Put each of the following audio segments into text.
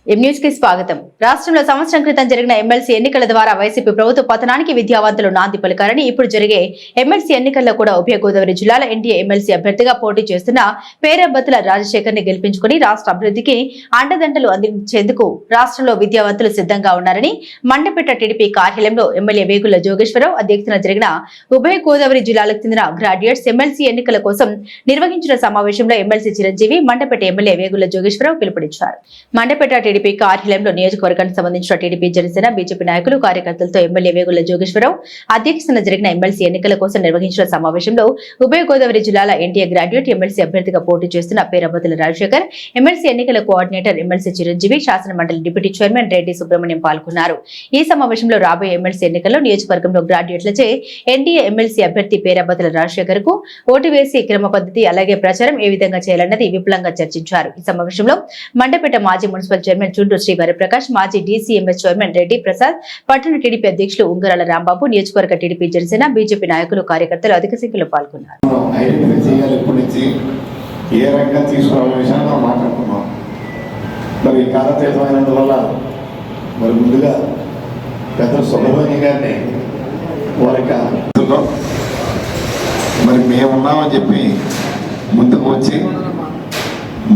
News కి స్వాగతం. రాష్ట్రంలో సంవత్సరం క్రితం జరిగిన ఎమ్మెల్సీ ఎన్నికల ద్వారా వైసీపీ ప్రభుత్వ పతనానికి విద్యావంతులు నాంది పలికారని ఇప్పుడు జరిగే ఎమ్మెల్సీ ఎన్నికల్లో కూడా ఉభయ గోదావరి జిల్లాల ఎన్డీఏ ఎమ్మెల్సీ అభ్యర్థిగా పోటీ చేస్తున్న పేరబత్తుల రాజశేఖర్ ని గెలిపించుకుని రాష్ట్ర అభివృద్ధికి అండదండలు అందించేందుకు రాష్ట్రంలో విద్యావంతులు సిద్ధంగా ఉన్నారని మండపేట టీడీపీ కార్యాలయంలో ఎమ్మెల్యే వేగుల జోగేశ్వరరావు అధ్యక్షతన జరిగిన ఉభయ గోదావరి జిల్లాలకు చెందిన గ్రాడ్యుయేట్స్ ఎమ్మెల్సీ ఎన్నికల కోసం నిర్వహించిన సమావేశంలో ఎమ్మెల్సీ చిరంజీవి మండపేట ఎమ్మెల్యే వేగుల జోగేశ్వరరావు పిలుపునిచ్చారు. మండపేట టీడీపీ కార్యాలయంలో నియోజకవర్గానికి సంబంధించిన టీడీపీ జనసేన బీజేపీ నాయకులు కార్యకర్తలతో ఎమ్మెల్యే వేగుల జోగేశ్వరరావు అధ్యక్షతన జరిగిన ఎమ్మెల్సీ ఎన్నికల కోసం నిర్వహించిన సమావేశంలో ఉభయ గోదావరి జిల్లాల ఎన్టీఏ గ్రాడ్యుయేట్ ఎమ్మెల్సీ అభ్యర్థిగా పోటీ చేస్తున్న పేరబత్తుల రాజశేఖర్, ఎమ్మెల్సీ ఎన్నికల కోఆర్డినేటర్ ఎమ్మెల్సీ చిరంజీవి, శాసన మండలి డిప్యూటీ చైర్మన్ రెడ్డి సుబ్రహ్మణ్యం పాల్గొన్నారు. ఈ సమావేశంలో రాబోయే ఎమ్మెల్సీ ఎన్నికల్లో నియోజకవర్గంలో గ్రాడ్యుయేట్లచే ఎన్డీఏ ఎమ్మెల్సీ అభ్యర్థి పేరబత్తుల రాజశేఖర్ కు ఓటు వేసి క్రమ పద్ధతి అలాగే ప్రచారం ఏ విధంగా చేయాలన్నది విపులంగా చర్చించారు. ఈ సమావేశంలో మండపేట మాజీ మున్సిపల్ చైర్మన్ చుండ్రు శ్రీ వరప్రకాష్, మాజీ డీసీఎంఎస్ చైర్మన్ రెడ్డి ప్రసాద్, పట్టణ టీడీపీ అధ్యక్షులు ఉంగరాల రాంబాబు, నియోజకవర్గ టీడీపీ జనసేన బీజేపీ నాయకులు కార్యకర్తలు అధిక సంఖ్యలో పాల్గొన్నారు. ముందుగా పెద్ద సుబ్రహ్మణ్యం గారిని మరి మేమున్నామని చెప్పి ముందుకు వచ్చి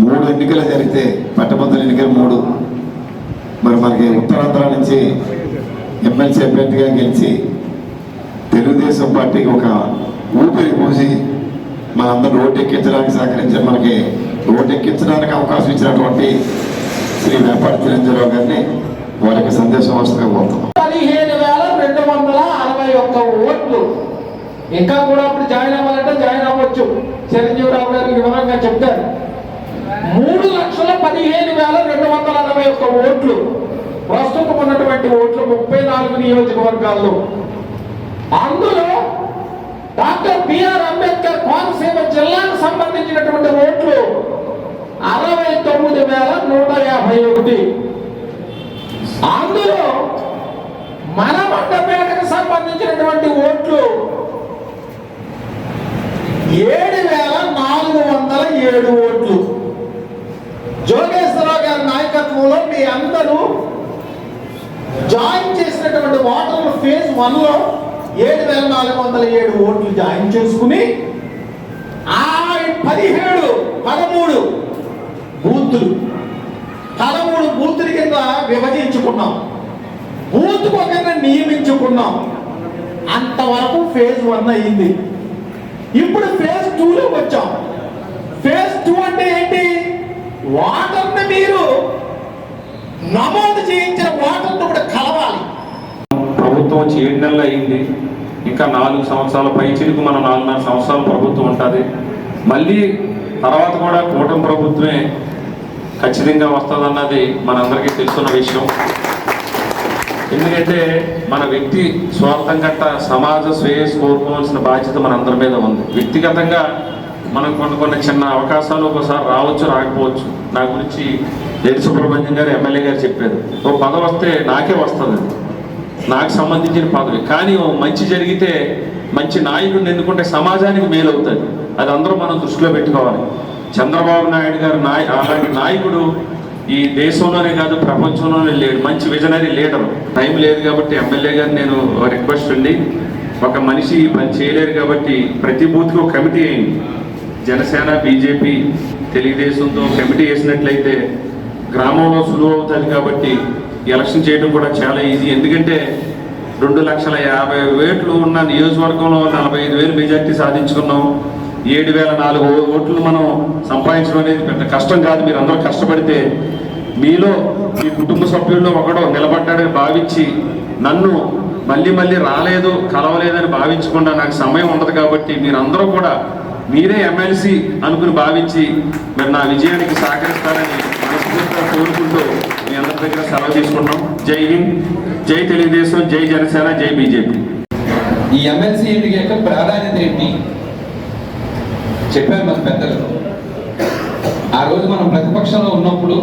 3 ఎన్నికలు జరిగితే పట్టభద్రుల ఎన్నికలు 3 మరి మనకి ఉత్తరాంధ్ర నుంచి ఎమ్మెల్సీ అభ్యర్థిగా గెలిచి తెలుగుదేశం పార్టీకి ఒక ఊపిరి పోసి మనందరూ ఓటెక్కించడానికి సహకరించి మనకి ఓటెక్కించడానికి అవకాశం ఇచ్చినటువంటి శ్రీ వేపాటి చిరంజీవిరావు గారిని వారికి సందేశం వస్తగా పోతున్నాం. 17,261 ఓట్లు. ఇంకా కూడా అప్పుడు జాయిన్ అవ్వాలంటే జాయిన్ అవ్వచ్చు. చిరంజీవిరావు గారికి వివరంగా చెప్తారు. 3,15,261 ఓట్లు. ప్రస్తుతం ఉన్నటువంటి ఓట్లు 34 నియోజకవర్గాల్లో. అందులో డాక్టర్ బిఆర్ అంబేద్కర్ కోనసీమ జిల్లాకు సంబంధించినటువంటి ఓట్లు 69,151. అందులో మన మండపేటకు సంబంధించినటువంటి ఓట్లు 7,407 ఓట్లు. జోగేశ్వరరావు గారి నాయకత్వంలో మీ అందరూ జాయిన్ చేసినటువంటి ఓటర్లు ఫేజ్ 1లో 7,407 ఓట్లు జాయిన్ చేసుకుని 13 బూతుల కింద విభజించుకున్నాం. బూత్కు ఒకరిని నియమించుకున్నాం. అంతవరకు ఫేజ్ 1 అయింది. ఇప్పుడు ఫేజ్ 2లో వచ్చాం. ఫేజ్ 2 అంటే ఏంటి? ఓటర్ని మీరు నమోదు చేయించిన ఓటర్ను కూడా కలవాలి. ప్రభుత్వం వచ్చి 7 నెలలు అయింది. ఇంకా 4 సంవత్సరాల పైచిలకు మన 4.5 సంవత్సరాల ప్రభుత్వం ఉంటుంది. మళ్ళీ తర్వాత కూడా కూటమి ప్రభుత్వమే ఖచ్చితంగా వస్తుందన్నది మనందరికీ తెలుసున్న విషయం. ఎందుకంటే మన వ్యక్తి స్వార్థం గట్ట సమాజ శ్రేయస్సు కోరుకోవాల్సిన బాధ్యత మనందరి మీద ఉంది. వ్యక్తిగతంగా మనం కొన్ని చిన్న అవకాశాలు ఒకసారి రావచ్చు, రాకపోవచ్చు. నా గురించి రెడ్డి సుబ్రహ్మణ్యం గారు ఎమ్మెల్యే గారు చెప్పారు, ఓ పదవి వస్తే నాకే వస్తుంది, నాకు సంబంధించిన పదవి. కానీ ఓ మంచి జరిగితే మంచి నాయకుడిని ఎన్నుకుంటే సమాజానికి మేలు అవుతుంది. అది అందరూ మనం దృష్టిలో పెట్టుకోవాలి. చంద్రబాబు నాయుడు గారు అలాంటి నాయకుడు ఈ దేశంలోనే కాదు ప్రపంచంలోనే లేడు. మంచి విజనరీ లీడర్. టైం లేదు కాబట్టి ఎమ్మెల్యే గారు నేను రిక్వెస్ట్ అండి, ఒక మనిషి పని చేయలేరు కాబట్టి ప్రతి బూత్కి ఒక కమిటీ అయింది. జనసేన బీజేపీ తెలుగుదేశంతో కమిటీ వేసినట్లయితే గ్రామంలో సులువు అవుతుంది. కాబట్టి ఎలక్షన్ చేయడం కూడా చాలా ఈజీ. ఎందుకంటే 2,50,000 ఉన్న నియోజకవర్గంలో 45,000 మెజార్టీ సాధించుకున్నాం. 7,004 ఓట్లు మనం సంపాదించడం అనేది పెద్ద కష్టం కాదు. మీరు అందరూ కష్టపడితే మీలో మీ కుటుంబ సభ్యుల్లో ఒకడో నిలబడ్డాడని భావించి నన్ను మళ్ళీ రాలేదు కలవలేదని భావించకుండా నాకు సమయం ఉండదు. కాబట్టి మీరందరూ కూడా మీరే ఎమ్మెల్సీ అనుకుని భావించి మరి నా విజయానికి సహకరిస్తారని మనస్ఫూర్తిగా కోరుకుంటూ మీ అందరి దగ్గర సెలవు తీసుకుంటాం. జై హింద్, జై తెలుగుదేశం, జై జనసేన, జై బీజేపీ. ఈ ఎమ్మెల్సీ ఎన్నిక యొక్క ప్రాధాన్యత ఏంటి చెప్పారు మన పెద్దలు. ఆ రోజు మనం ప్రతిపక్షంలో ఉన్నప్పుడు,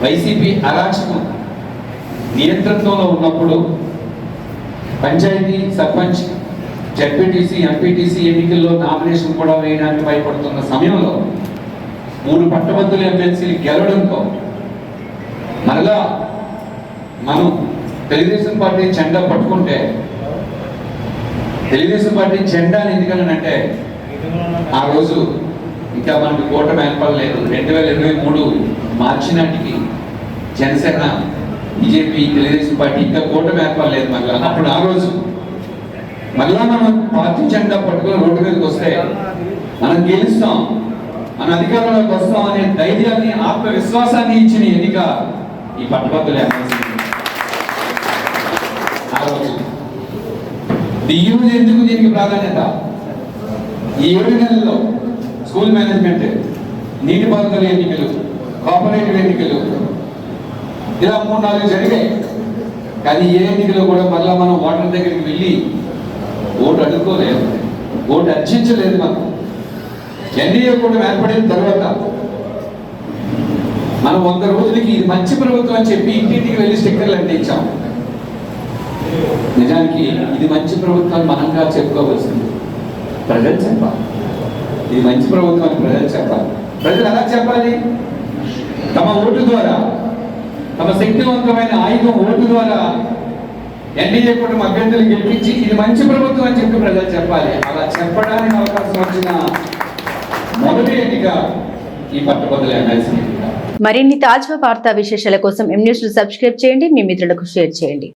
వైసీపీ అరాచకం నియంత్రణలో ఉన్నప్పుడు, పంచాయతీ సర్పంచ్ జడ్పీటీసీ ఎంపీటీసీ ఎన్నికల్లో నామినేషన్ కూడా వేయడానికి భయపడుతున్న సమయంలో 3 పట్టభద్రుల ఎమ్మెల్సీలు గెలవడంతో మరలా మనం తెలుగుదేశం పార్టీ జెండా పట్టుకుంటే, తెలుగుదేశం పార్టీ జెండాని ఎందుకనంటే ఆ రోజు ఇంకా మనకి కూటమి ఏర్పడలేదు. 2023 మార్చి నాటికి జనసేన, బీజేపీ, తెలుగుదేశం పార్టీ ఇంకా కూటమి ఏర్పడలేదు. మళ్ళీ అప్పుడు ఆ రోజు మళ్ళా మనం పార్టీ జెండా పట్టుకొని రోడ్డు మీదకి వస్తే మనం గెలుస్తాం, మన అధికారంలోకి వస్తాం అనే ధైర్యాన్ని, ఆత్మవిశ్వాసాన్ని ఇచ్చిన ఎన్నిక ఈ పట్టభద్రుల ఎమ్మెల్సీ. ఆ రోజు ఎందుకు దీనికి ప్రాధాన్యత? ఈ 7 నెలల్లో స్కూల్ మేనేజ్మెంట్, నీటిపారుదల ఎన్నికలు, కోఆపరేటివ్ ఎన్నికలు, ఇలా 3-4 జరిగాయి. కానీ ఏ ఎన్నికలో కూడా మళ్ళా మనం ఓటర్ దగ్గరికి వెళ్ళి ఓటు అడుక్కోలేదు, ఓటు అర్చించలేదు. మనం ఎన్డీఏ కూడా ఏర్పడిన తర్వాత మనం 100 రోజులకి ఇది మంచి ప్రభుత్వం అని చెప్పి ఇంటింటికి వెళ్ళి స్టిక్కర్లు అంటించాం. నిజానికి ఇది మంచి ప్రభుత్వం మనంగా చెప్పుకోవాల్సింది. ప్రజలు చెప్పాలి, ఇది మంచి ప్రభుత్వం అని ప్రజలు చెప్పాలి. ప్రజలు ఎలా చెప్పాలి? తమ ఓటు ద్వారా, తమ శక్తివంతమైన ఆయుధం ఓటు ద్వారా ఎన్డీఏ కూడా అభ్యర్థులు గెలిపించి ఇది మంచి ప్రభుత్వం అని చెప్పి ప్రజలు చెప్పాలి. అలా చెప్పడానికి అవకాశం వచ్చిన మొదటి ఎన్నిక ఈ పట్టభద్రుల ఎమ్మెల్సీ ఎన్నిక. మరిన్ని తాజా వార్తా విశేషాల కోసం M News సబ్స్క్రైబ్ చేయండి, మీ మిత్రులకు షేర్ చేయండి.